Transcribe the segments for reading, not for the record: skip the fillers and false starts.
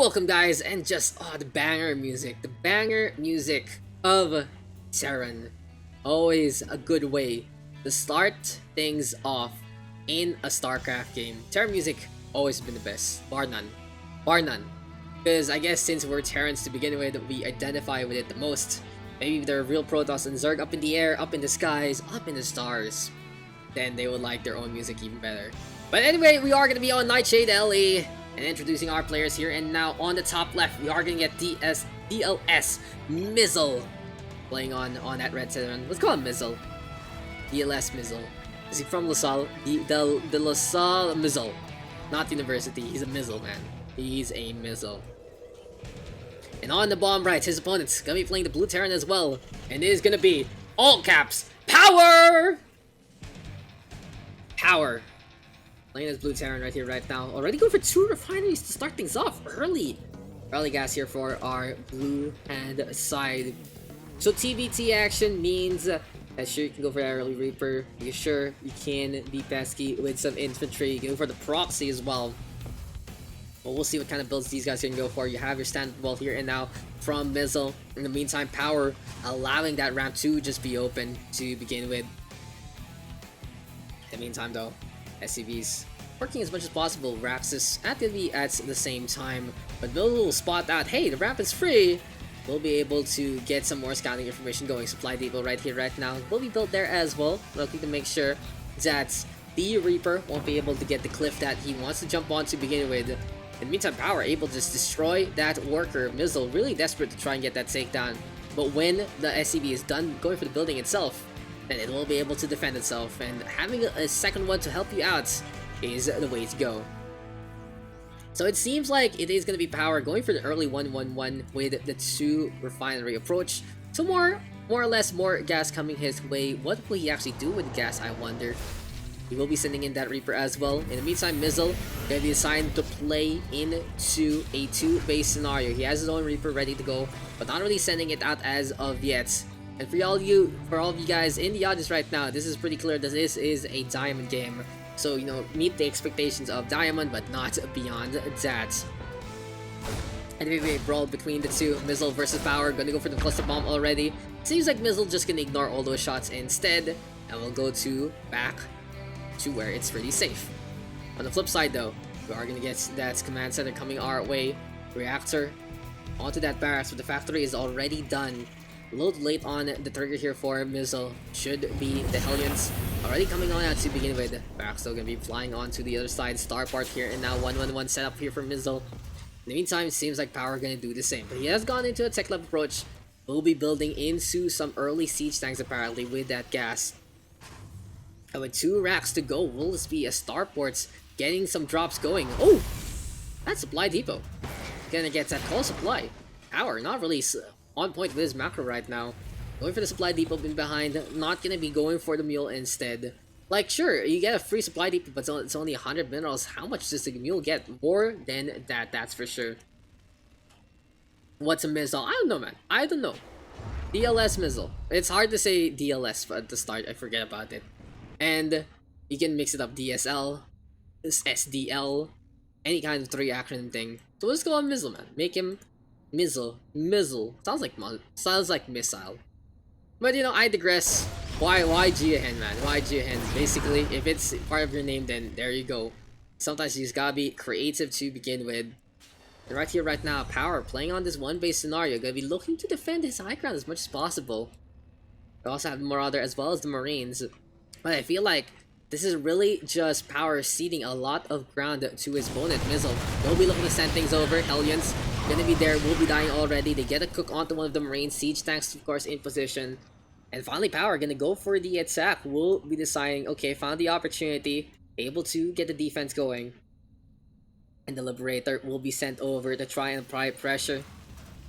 welcome guys, and just the banger music. The banger music of Terran. Always a good way to start things off in a StarCraft game. Terran music always been the best, bar none. Bar none. Because I guess since we're Terrans to begin with, we identify with it the most. Maybe if they're real Protoss and Zerg up in the air, up in the skies, up in the stars, then they would like their own music even better. But anyway, we are going to be on Nightshade LE and introducing our players here. And now on the top left, we are going to get DLSMIZEL playing on that red Terran. Let's call him Mizzle. DLSMIZEL. Is he from LaSalle? The LaSalle Mizzle. Not university, he's a Mizzle, man. He's a Mizzle. And on the bottom right, his opponent's gonna be playing the blue Terran as well. And it is gonna be, all caps, power! Power. Playing this blue Terran right here, right now. Already going for 2 refineries to start things off early. Early gas here for our blue hand side. So TBT action means that sure you can go for that early Reaper. You sure you can be pesky with some infantry. You can go for the proxy as well. But we'll see what kind of builds these guys can go for. You have your standard wall here and now from Mizzle. In the meantime, power allowing that ramp to just be open to begin with. In the meantime though, SCVs working as much as possible. Raxus actively at the same time, but Mizzle will spot out, hey, the ramp is free. We'll be able to get some more scouting information going. Supply depot right here, right now will be built there as well, looking to make sure that the Reaper won't be able to get the cliff that he wants to jump on to begin with. In the meantime, power able to just destroy that worker. Mizzle really desperate to try and get that takedown, but when the SCV is done going for the building itself, then it will be able to defend itself, and having a second one to help you out is the way to go. So it seems like it is going to be power going for the early 1-1-1 with the 2 refinery approach. So more or less more gas coming his way. What will he actually do with the gas, I wonder? He will be sending in that Reaper as well. In the meantime, Mizzle going to be assigned to play into a 2-base scenario. He has his own Reaper ready to go, but not really sending it out as of yet. And for all of you guys in the audience right now, this is pretty clear that this is a diamond game. So, you know, meet the expectations of diamond, but not beyond that. Anyway, brawl between the two, Mizzle versus Power, gonna go for the cluster bomb already. Seems like Mizzle just gonna ignore all those shots instead, and we'll go back to where it's pretty safe. On the flip side though, we are gonna get that command center coming our way. Reactor onto that barracks, but the factory is already done. A little late on the trigger here for Mizzle. Should be the Hellions already coming on out to begin with. Barracks still gonna be flying on to the other side. Star part here, and now 1-1-1 setup here for Mizzle. In the meantime, it seems like Power gonna do the same, but he has gone into a tech level approach. We'll be building into some early siege tanks apparently with that gas. And with 2 racks to go, will this be a starports getting some drops going? Oh, that's supply depot. Gonna get that call supply. Power not really on point with his macro right now. Going for the supply depot behind, not gonna be going for the mule instead. Like, sure, you get a free supply depot, but it's only 100 minerals. How much does the mule get? More than that, that's for sure. What's a Mizzle? I don't know, man. I don't know. DLSMIZEL. It's hard to say DLS at the start. I forget about it. And you can mix it up, DSL, SDL, any kind of 3 acronym thing. So let's go on Mizzle, man. Make him Mizzle. Sounds like missile. But you know, I digress. Why Geohen, man? Why Geohen? Basically, if it's part of your name, then there you go. Sometimes you just gotta be creative to begin with. And right here, right now, Power playing on this 1-base scenario, gonna be looking to defend his high ground as much as possible. We also have the Marauder as well as the Marines. But I feel like this is really just Power ceding a lot of ground to his opponent, Mizzle. They'll be looking to send things over. Hellions gonna be there, will be dying already. They get a cook onto one of the Marine siege tanks, of course, in position. And finally, Power gonna go for the attack. Will be deciding, okay, found the opportunity, able to get the defense going. And the Liberator will be sent over to try and apply pressure.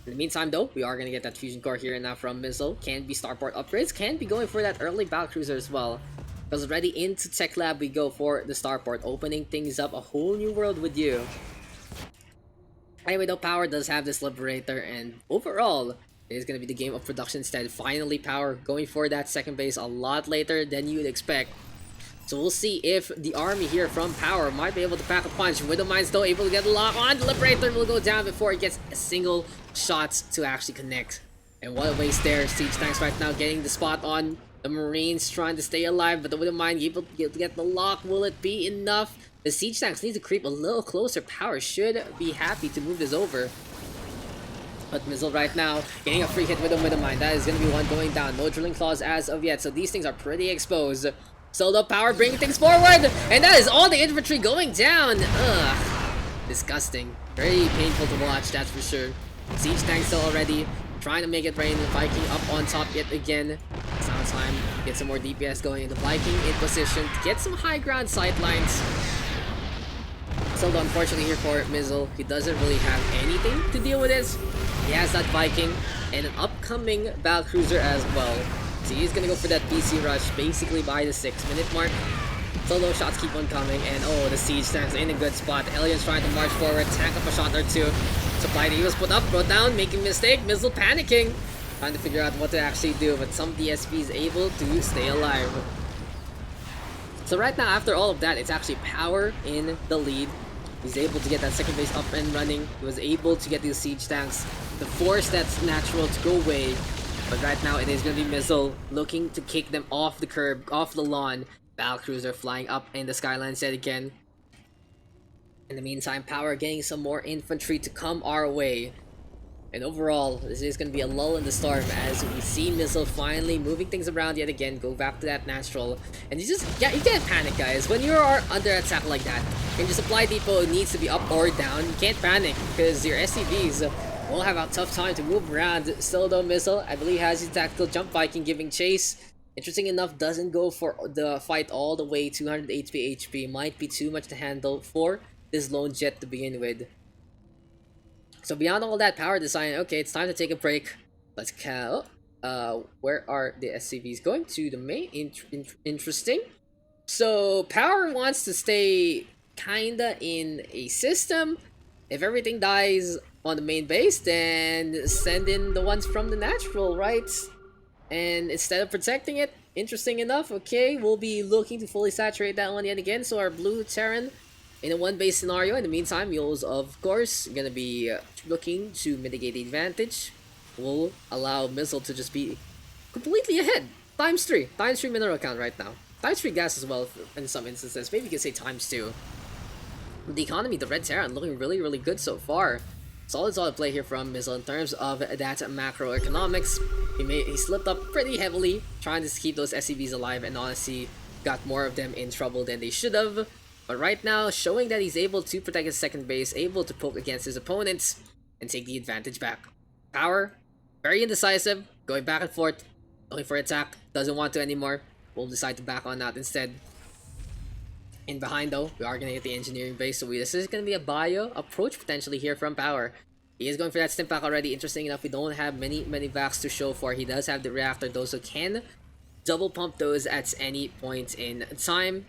In the meantime though, we are gonna get that fusion core here and now from Mizzle. Can be starport upgrades, can be going for that early battlecruiser as well. Because already into Tech Lab we go for the starport, opening things up, a whole new world with you. Anyway though, Power does have this Liberator, and overall, it is going to be the game of production instead. Finally, Power going for that second base a lot later than you would expect. So we'll see if the army here from Power might be able to pack a punch. Widowmine still able to get the lock on. The Liberator will go down before it gets a single shot to actually connect. And what a waste there. Siege Tanks right now getting the spot on the Marines, trying to stay alive, but the Widowmine able to get the lock. Will it be enough? The Siege Tanks need to creep a little closer. Power should be happy to move this over. But MiZEL right now getting a free hit with a Widowmine. That is going to be one going down. No Drilling Claws as of yet, so these things are pretty exposed. Still the Power bringing things forward, and that is all the infantry going down. Ugh, disgusting. Very painful to watch, that's for sure. Siege Tank still already trying to make it rain. Viking up on top yet again. It's now time to get some more DPS going. The Viking in position to get some high ground sightlines. Still, unfortunately here for MiZEL, he doesn't really have anything to deal with this. He has that Viking and an upcoming Battlecruiser as well. So he's gonna go for that PC rush basically by the 6-minute mark. So those shots keep on coming, and oh, the Siege Tanks in a good spot. The Alien's trying to march forward, tank up a shot or two. Supply D was put up, brought down, making a mistake. MiZEL panicking, trying to figure out what to actually do, but some DSP is able to stay alive. So right now, after all of that, it's actually Power in the lead. He's able to get that second base up and running. He was able to get these Siege Tanks, the force that's natural to go away. But right now, it is going to be MiZEL looking to kick them off the curb, off the lawn. Battlecruiser flying up in the skyline set again. In the meantime, Power getting some more infantry to come our way. And overall, this is going to be a lull in the storm as we see MiZEL finally moving things around yet again. Go back to that natural. And you can't panic, guys. When you are under attack like that, and your supply depot needs to be up or down, you can't panic because your SCVs will have a tough time to move around. Still though, MiZEL, I believe, has his tactical jump Viking giving chase. Interesting enough, doesn't go for the fight all the way. 200 HP. Might be too much to handle for this lone jet to begin with. So beyond all that, Power deciding, okay, it's time to take a break. Let's count. Where are the SCVs going? To the main. Interesting. So Power wants to stay kinda in a system. If everything dies on the main base, then send in the ones from the natural, right? And instead of protecting it, interesting enough, okay, we'll be looking to fully saturate that one yet again. So our blue Terran in a one-base scenario. In the meantime, Mules, of course, gonna be looking to mitigate the advantage. Will allow MiZEL to just be completely ahead. Times 3 mineral count right now. Times 3 gas as well in some instances. Maybe you could say times 2. The economy, the Red Terran, looking really good so far. Solid play here from MiZEL in terms of that macroeconomics. He slipped up pretty heavily, trying to keep those SCVs alive, and honestly got more of them in trouble than they should have. But right now, showing that he's able to protect his second base, able to poke against his opponents, and take the advantage back. Power, very indecisive, going back and forth, looking for attack, doesn't want to anymore, will decide to back on out instead. In behind though, we are going to get the engineering base, so this is going to be a bio approach potentially here from Power. He is going for that stim pack already. Interesting enough, we don't have many vacs to show for. He does have the reactor though, so can double pump those at any point in time.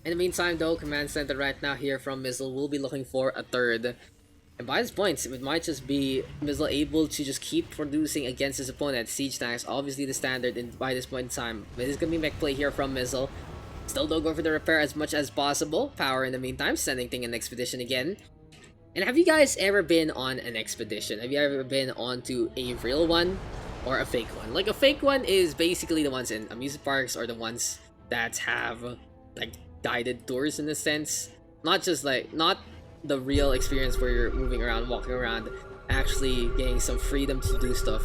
In the meantime though, command center right now here from MiZEL will be looking for a third. And by this point, it might just be MiZEL able to just keep producing against his opponent. Siege Tanks, obviously the standard by this point in time. But it's going to be mech play here from MiZEL. Still don't go for the repair as much as possible. Power in the meantime, sending thing an expedition again. And have you guys ever been on an expedition? Have you ever been onto a real one or a fake one? Like a fake one is basically the ones in amusement parks or the ones that have like guided tours in a sense. Not just like, not the real experience where you're moving around, walking around, actually getting some freedom to do stuff.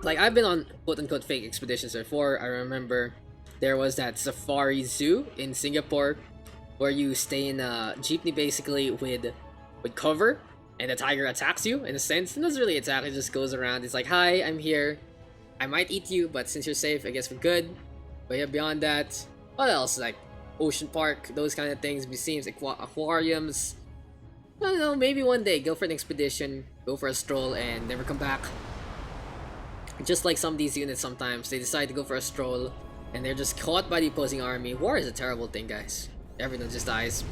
Like I've been on quote-unquote fake expeditions before. I remember there was that safari zoo in Singapore where you stay in a jeepney basically with cover, and the tiger attacks you in a sense. It doesn't really attack, it just goes around. It's like, hi, I'm here. I might eat you, but since you're safe, I guess we're good. But yeah, beyond that, what else? Like ocean park, those kind of things, museums, aquariums. I don't know, maybe one day go for an expedition, go for a stroll, and never come back. Just like some of these units sometimes, they decide to go for a stroll, and they're just caught by the opposing army. War is a terrible thing, guys. Everyone just dies.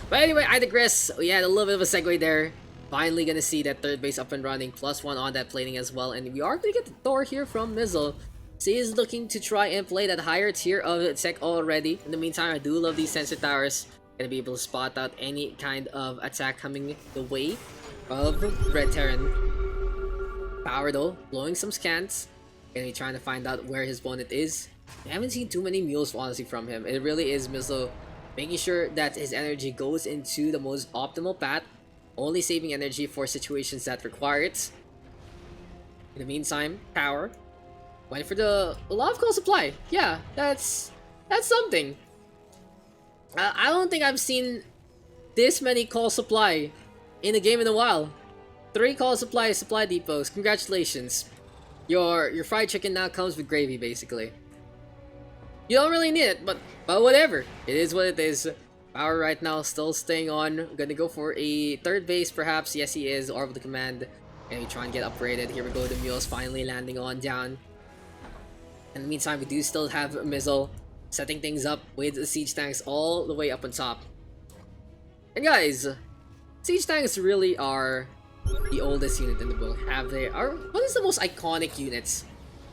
But anyway, I digress. We had a little bit of a segue there. Finally gonna see that third base up and running. +1 on that plating as well. And we are gonna get the Thor here from MiZEL. So he is looking to try and play that higher tier of tech already. In the meantime, I do love these sensor towers. Gonna be able to spot out any kind of attack coming the way of Red Terran. Power though, blowing some scans. Gonna be trying to find out where his opponent is. I haven't seen too many mules honestly from him. It really is MiZeL making sure that his energy goes into the most optimal path, only saving energy for situations that require it. In the meantime, Power went for the lot of call supply. Yeah, that's something. I don't think I've seen this many call supply in a game in a while. 3 call supply depots. Congratulations. Your fried chicken now comes with gravy, basically. You don't really need it, but whatever. It is what it is. Power right now still staying on. Gonna go for a third base, perhaps. Yes, he is. Orbital the command. And we try and get upgraded. Here we go. The mules finally landing on down. In the meantime, we do still have MiZeL setting things up with the siege tanks all the way up on top. And guys, siege tanks really are the oldest unit in the book. What is the most iconic units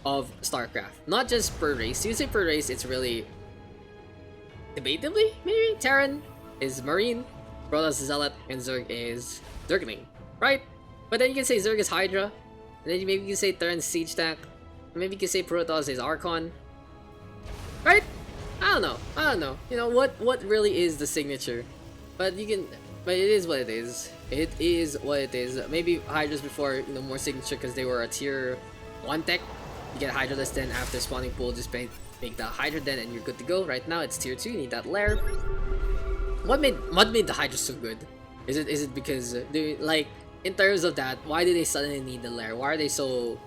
of StarCraft? Not just per race. You say per race, it's really debatably maybe Terran is Marine, Protoss is Zealot, and Zerg is Zergling, right? But then you can say Zerg is Hydra, and then maybe you can say Terran Siege Tank, or maybe you can say Protoss is Archon, right? I don't know. You know what really is the signature? But it is what it is. It is what it is. Maybe Hydra's before, more signature because they were a tier 1 tech. You get Hydraless then after spawning pool, just make the Hydra then and you're good to go. Right now it's tier 2, you need that lair. What made the Hydra so good? Is it because in terms of that, why do they suddenly need the lair? Why are they so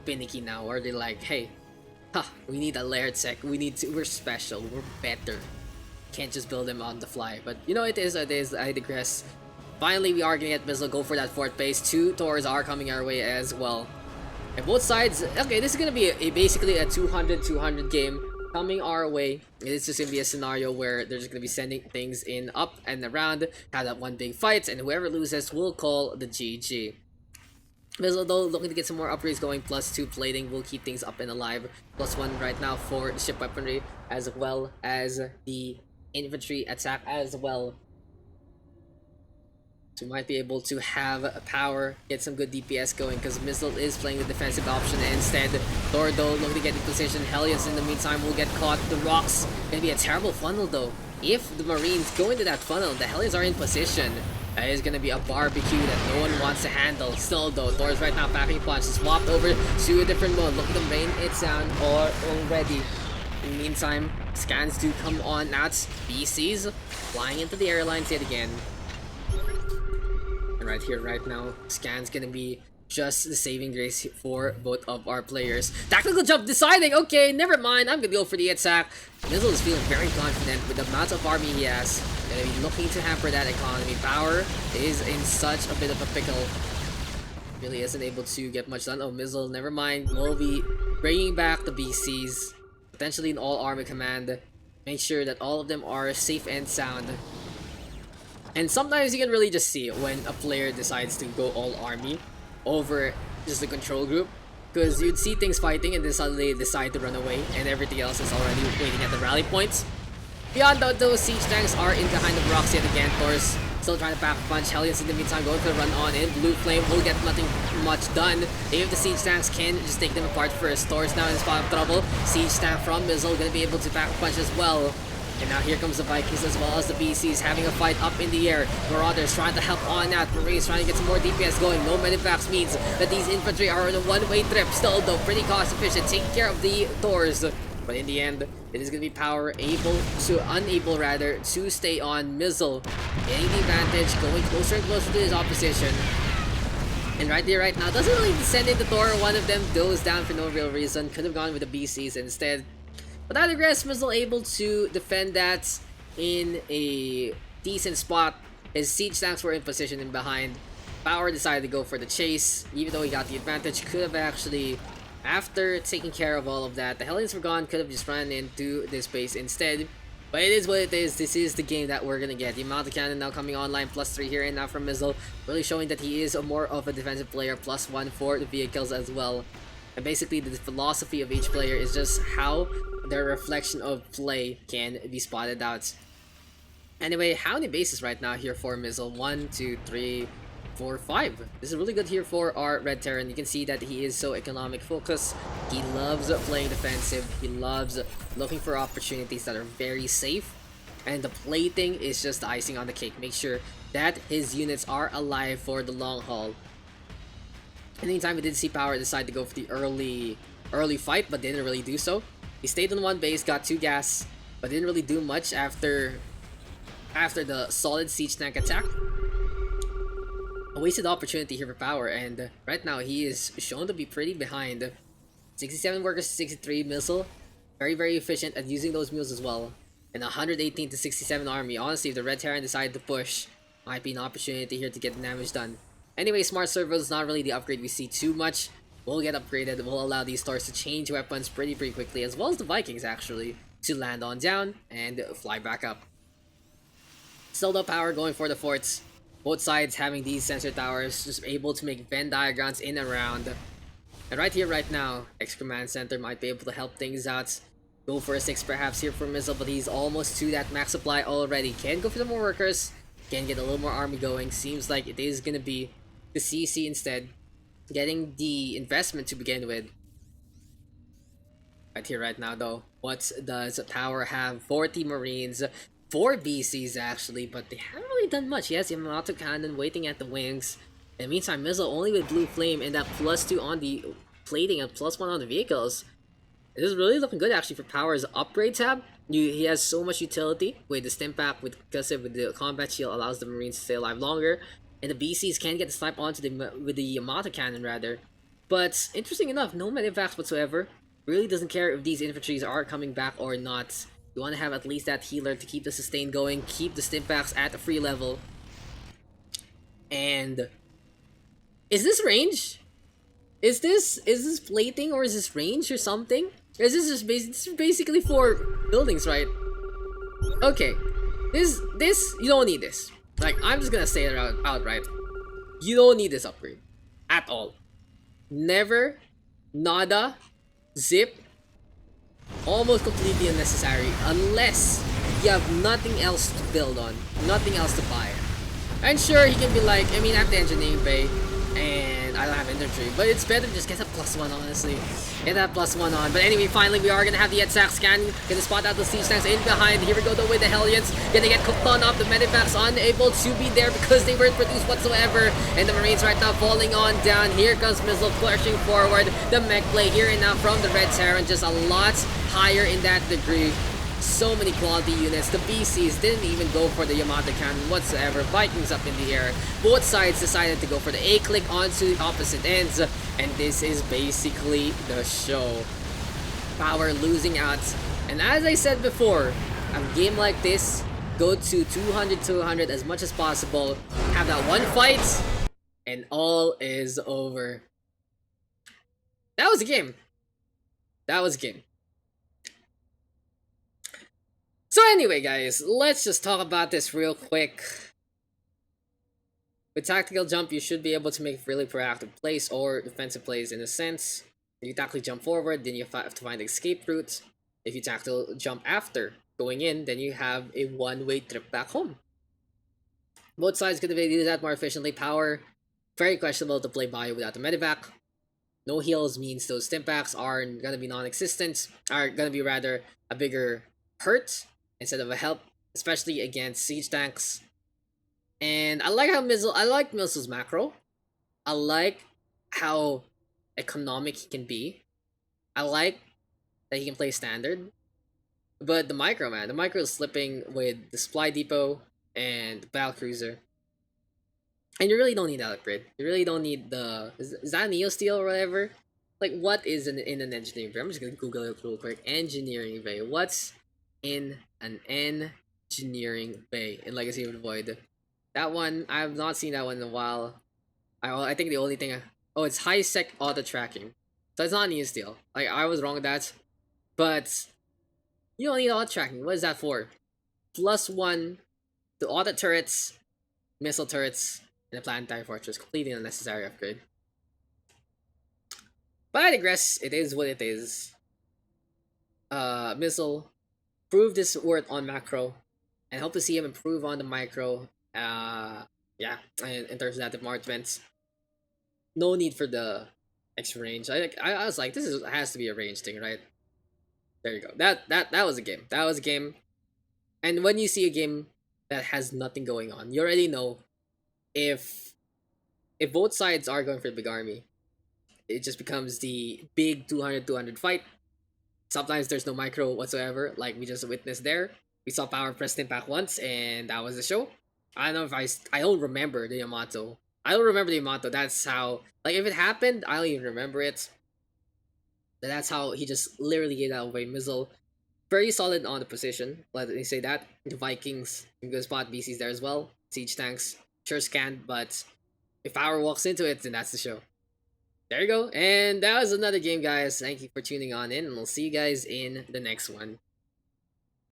finicky now? Or are they like, hey, we need a lair tech, we're special, we're better. Can't just build them on the fly. But it is, I digress. Finally, we are gonna get MiZeL go for that 4th base. 2 Thors are coming our way as well. And both sides, okay, this is gonna be basically a 200-200 game coming our way. It's just gonna be a scenario where they're just gonna be sending things in up and around, have that one big fight, and whoever loses will call the GG. MiZeL though looking to get some more upgrades going. +2 plating will keep things up and alive. +1 right now for the ship weaponry as well as the infantry attack as well. So we might be able to have Power get some good DPS going because MiZeL is playing the defensive option instead. Thor though looking to get in position. Hellions in the meantime will get caught. The rocks gonna be a terrible funnel though. If the Marines go into that funnel, the Hellions are in position. That is gonna be a barbecue that no one wants to handle. Still though, Thor's right now packing punch. Swapped over to a different mode. Look at them rain it down already. In the meantime, scans do come on. Now it's BCs flying into the airlines yet again. And right here, right now, scans gonna be just the saving grace for both of our players. Tactical jump deciding, okay, never mind, I'm gonna go for the attack. MiZeL is feeling very confident with the amount of army he has. Gonna be looking to hamper that economy. Power is in such a bit of a pickle. Really isn't able to get much done. Oh, MiZeL, never mind. We'll be bringing back the BCs. Potentially an all army command. Make sure that all of them are safe and sound. And sometimes you can really just see when a player decides to go all army over just the control group. Because you'd see things fighting and then suddenly they decide to run away and everything else is already waiting at the rally points. Beyond that, those siege tanks are in behind the rocks yet again. Thor's still trying to pack a punch. Hellions in the meantime going for the run on in. Blue Flame will get nothing much done. If the siege tanks can just take them apart first. Thor's now in a spot of trouble. Siege tank from MiZeL gonna be able to pack a punch as well. And now here comes the Vikings as well as the BCs having a fight up in the air. Marauders trying to help on that. Marines trying to get some more DPS going. No medevacks means that these infantry are on a one-way trip. Still though, pretty cost efficient, taking care of the Thors. But in the end, it is going to be Power unable to stay on. MiZeL getting the advantage, going closer and closer to his opposition. And right there, right now, doesn't really send in the Thor. One of them goes down for no real reason. Could have gone with the BCs instead. But I digress, MiZeL able to defend that in a decent spot. His siege tanks were in position and behind. Power decided to go for the chase, even though he got the advantage. Could have actually, after taking care of all of that, the Hellions were gone, could have just ran into this base instead. But it is what it is. This is the game that we're gonna get. The amount of cannon now coming online, +3 here and now from MiZeL, really showing that he is more of a defensive player. +1 for the vehicles as well. And basically, the philosophy of each player is just how their reflection of play can be spotted out. Anyway, how many bases right now here for MiZEL? 1, 2, 3, 4, 5. This is really good here for our Red Terran. You can see that he is so economic focused. He loves playing defensive. He loves looking for opportunities that are very safe. And the plating is just the icing on the cake. Make sure that his units are alive for the long haul. In the meantime, we did see Power decide to go for the early fight, but didn't really do so. He stayed on one base, got 2 gas, but didn't really do much after the solid siege tank attack. A wasted opportunity here for Power, and right now he is shown to be pretty behind. 67 workers to 63 missile. Very, very efficient at using those mules as well. And 118 to 67 army. Honestly, if the Red Terran decided to push, might be an opportunity here to get the damage done. Anyway, Smart Servos is not really the upgrade we see too much. Will get upgraded. Will allow these stars to change weapons pretty quickly, as well as the Vikings actually, to land on down and fly back up. Still no Power going for the forts. Both sides having these sensor towers, just able to make Venn diagrams in and around. And right here, right now, X-Command Center might be able to help things out. Go for a 6 perhaps here for MiZEL, but he's almost to that max supply already. Can go for some more workers. Can get a little more army going. Seems like it is going to be the CC instead. Getting the investment to begin with. Right here, right now though. What does Power have? 40 Marines. 4 BCs actually, but they haven't really done much. Yes, Yamato Cannon waiting at the wings. In the meantime, MiZEL only with Blue Flame and that +2 on the plating and +1 on the vehicles. This is really looking good actually for Power's upgrade tab. He has so much utility with the Stimpak, with the combat shield allows the Marines to stay alive longer, and the BCs can get the snipe onto with the Yamato Cannon rather. But interesting enough, no medivacs whatsoever. Really doesn't care if these infantries are coming back or not. You want to have at least that healer to keep the sustain going, keep the Stimpaks at a free level. And is this range? Is this plating or is this range or something? Or is this just basically for buildings, right? Okay, this you don't need this. Like, I'm just gonna say it outright. You don't need this upgrade at all. Never, nada, zip. Almost completely unnecessary unless you have nothing else to build on, nothing else to buy. And sure, he can be like, I mean, I have the engineering bay and I don't have infantry, but it's better to just get that +1 honestly. Get that +1 on. But anyway, finally we are gonna have the Edsac scan. Gonna spot out the siege tanks in behind. Here we go though with the Hellions. Gonna get cooked on up. The medivacs unable to be there because they weren't produced whatsoever. And the Marines right now falling on down. Here comes MiZEL pushing forward. The mech play here and now from the Red Terran, just a lot higher in that degree. So many quality units. The BCs didn't even go for the Yamato Cannon whatsoever. Vikings up in the air. Both sides decided to go for the A-click onto the opposite ends. And this is basically the show. Power losing out. And as I said before, a game like this, go to 200 as much as possible. Have that one fight, and all is over. That was a game. That was a game. So anyway, guys, let's just talk about this real quick. With Tactical Jump, you should be able to make really proactive plays or defensive plays in a sense. If you tactically jump forward, then you have to find the escape route. If you tactical jump after going in, then you have a one-way trip back home. Both sides could do that more efficiently. Power, very questionable to play bio without the medevac. No heals means those Stimpaks are gonna be non-existent, are gonna be rather a bigger hurt instead of a help, especially against siege tanks. And I like how I like MiZEL's macro. I like how economic he can be. I like that he can play standard. But the micro, man, the micro is slipping with the supply depot and battle cruiser. And you really don't need that upgrade. You really don't need the is that Neo Steel or whatever? Like, what is in an engineering bay? I'm just gonna Google it real quick. Engineering bay. What's in an engineering bay in Legacy of the Void? That one, I have not seen that one in a while. I think the only thing oh, it's high sec auto tracking. So it's not Neo Steel. Like, I was wrong with that. But you don't need auto tracking. What is that for? +1 to auto turrets, missile turrets, and a planetary fortress. Completely unnecessary upgrade. But I digress. It is what it is. Missile proved his worth on macro, and hope to see him improve on the micro. Yeah, in terms of that department, no need for the extra range. I was like, this is has to be a range thing, right? There you go. That was a game. That was a game. And when you see a game that has nothing going on, you already know if both sides are going for the big army, it just becomes the big 200 fight. Sometimes there's no micro whatsoever, like we just witnessed there. We saw Power Press Impact once, and that was the show. I don't know if I don't remember the Yamato. I don't remember the Yamato. That's how, like, if it happened, I don't even remember it. But that's how he just literally gave that away. Mizzle, very solid on the position. Let me say that. The Vikings, in good spot. BC's there as well. Siege tanks, sure scanned, but if Power walks into it, then that's the show. There you go. And that was another game, guys. Thank you for tuning on in, and we'll see you guys in the next one.